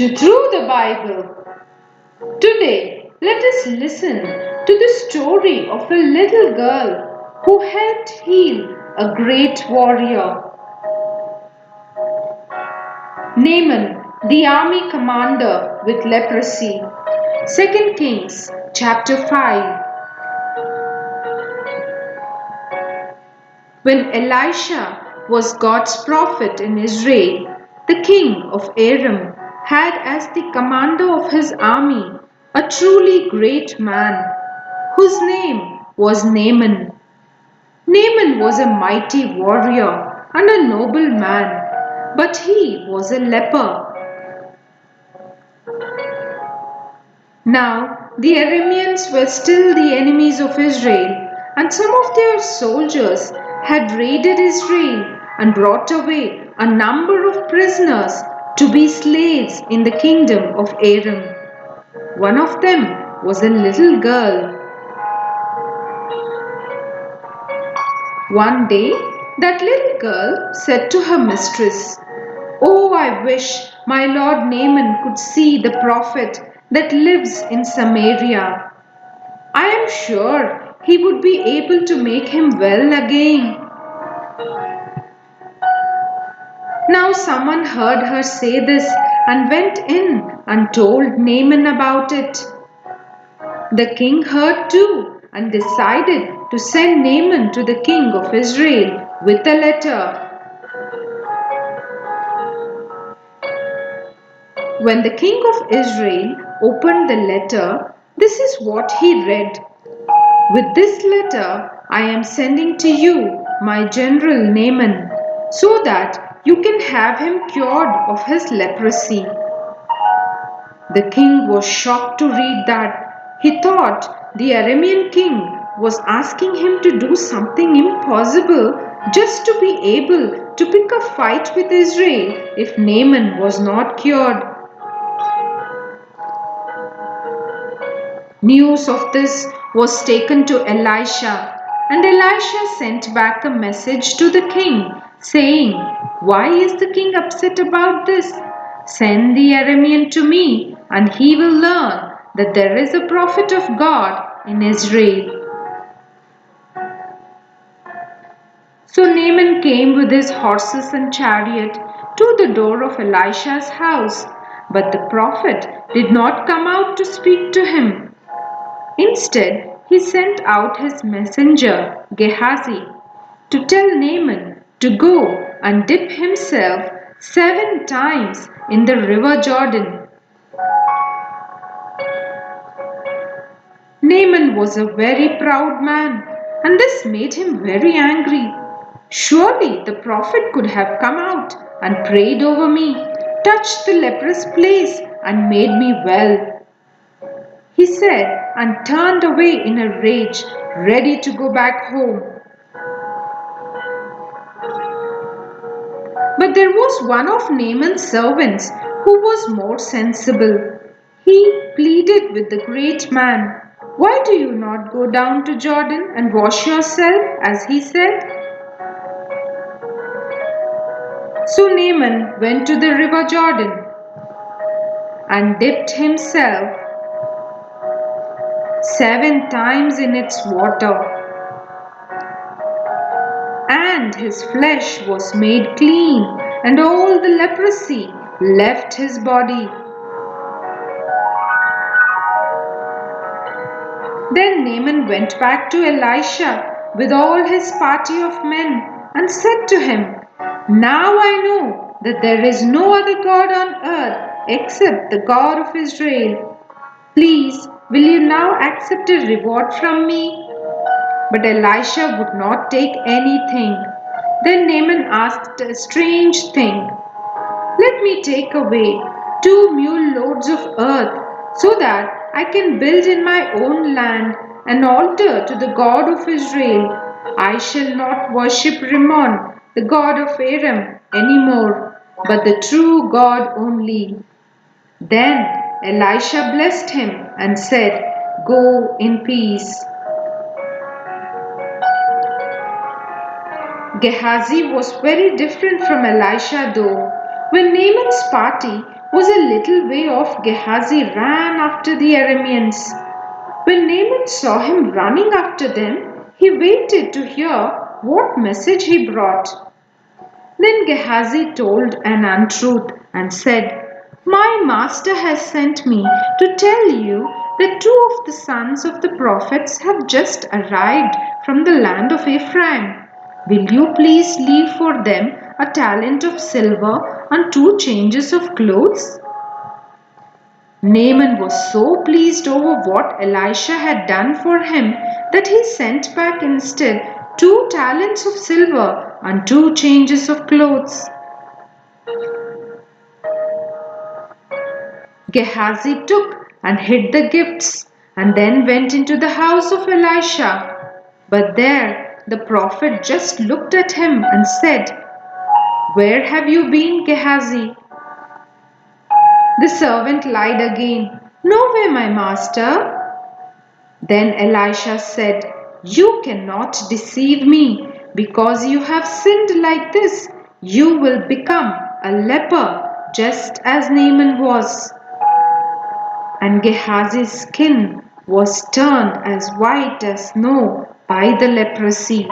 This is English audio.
to Through the Bible. Today, let us listen to the story of a little girl who helped heal a great warrior. Naaman, the army commander with leprosy. 2 Kings chapter 5. When Elisha was God's prophet in Israel, the king of Aram had as the commander of his army a truly great man, whose name was Naaman. Naaman was a mighty warrior and a noble man, but he was a leper. Now the Aramians were still the enemies of Israel, and some of their soldiers had raided Israel and brought away a number of prisoners to be slaves in the kingdom of Aram. One of them was a little girl. One day, that little girl said to her mistress, "Oh, I wish my lord Naaman could see the prophet that lives in Samaria. I am sure he would be able to make him well again." Now someone heard her say this and went in and told Naaman about it. The king heard too and decided to send Naaman to the king of Israel with a letter. When the king of Israel opened the letter, this is what he read. "With this letter I am sending to you my general Naaman, so that you can have him cured of his leprosy." The king was shocked to read that. He thought the Aramian king was asking him to do something impossible just to be able to pick a fight with Israel if Naaman was not cured. News of this was taken to Elisha, and Elisha sent back a message to the king saying, "Why is the king upset about this? Send the Aramian to me, and he will learn that there is a prophet of God in Israel." So Naaman came with his horses and chariot to the door of Elisha's house, but the prophet did not come out to speak to him. Instead, he sent out his messenger, Gehazi, to tell Naaman to go and dip himself 7 times in the river Jordan. Naaman was a very proud man, and this made him very angry. "Surely the prophet could have come out and prayed over me, touched the leprous place, and made me well," he said, and turned away in a rage, ready to go back home. But there was one of Naaman's servants who was more sensible. He pleaded with the great man, "Why do you not go down to Jordan and wash yourself as he said?" So Naaman went to the river Jordan and dipped himself 7 times in its water, and his flesh was made clean, and all the leprosy left his body. Then Naaman went back to Elisha with all his party of men and said to him, "Now I know that there is no other God on earth except the God of Israel. Please, will you now accept a reward from me?" But Elisha would not take anything. Then Naaman asked a strange thing. "Let me take away 2 mule loads of earth so that I can build in my own land an altar to the God of Israel. I shall not worship Rimmon, the god of Aram, anymore, but the true God only." Then Elisha blessed him and said, "Go in peace." Gehazi was very different from Elisha though. When Naaman's party was a little way off. Gehazi ran after the Aramians. When Naaman saw him running after them, he waited to hear what message he brought. Then Gehazi told an untruth and said, "My master has sent me to tell you that two of the sons of the prophets have just arrived from the land of Ephraim. Will you please leave for them a talent of silver and 2 changes of clothes?" Naaman was so pleased over what Elisha had done for him that he sent back instead 2 talents of silver and 2 changes of clothes. Gehazi took and hid the gifts and then went into the house of Elisha. But there the prophet just looked at him and said, "Where have you been, Gehazi?" The servant lied again, "Nowhere, my master." Then Elisha said, "You cannot deceive me. Because you have sinned like this, you will become a leper just as Naaman was." And Gehazi's skin was turned as white as snow by the leprosy.